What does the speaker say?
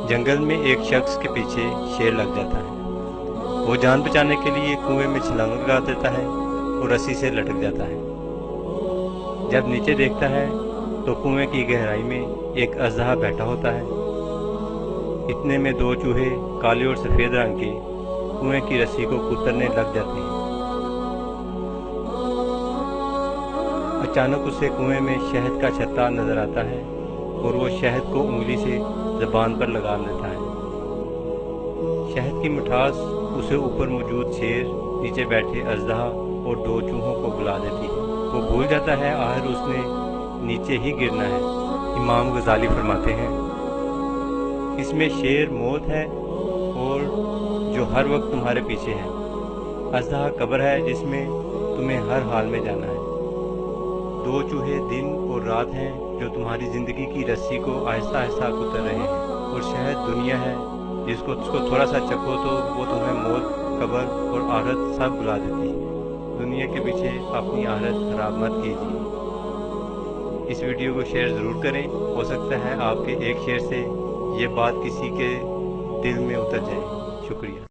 जंगल में एक शख्स के पीछे शेर लग जाता है। वो जान बचाने के लिए कुएं में छलांग लगा देता है और रस्सी से लटक जाता है। जब नीचे देखता है तो कुएं की गहराई में एक अजदहा बैठा होता है। इतने में दो चूहे काले और सफ़ेद रंग के कुएं की रस्सी को कुतरने लग जाते हैं। अचानक उसे कुएं में शहद का छत्ता नजर आता है और वो शहद को उंगली से ज़बान पर लगा लेता है। शहद की मिठास उसे ऊपर मौजूद शेर, नीचे बैठे अजदहा और दो चूहों को बुला देती है। वो भूल जाता है आखिर उसने नीचे ही गिरना है। इमाम गजाली फरमाते हैं, इसमें शेर मौत है और जो हर वक्त तुम्हारे पीछे है। अजदहा कब्र है जिसमें तुम्हें हर हाल में जाना है। दो चूहे दिन और रात हैं जो तुम्हारी ज़िंदगी की रस्सी को आहिस्ता आहिस्ता कुतर रहे हैं। और शहद दुनिया है जिसको थोड़ा सा चखो तो वो तुम्हें मौत, कब्र और आखिरत सब बुला देती है। दुनिया के पीछे अपनी आखिरत खराब मत कीजिए। इस वीडियो को शेयर ज़रूर करें। हो सकता है आपके एक शेयर से ये बात किसी के दिल में उतर जाए। शुक्रिया।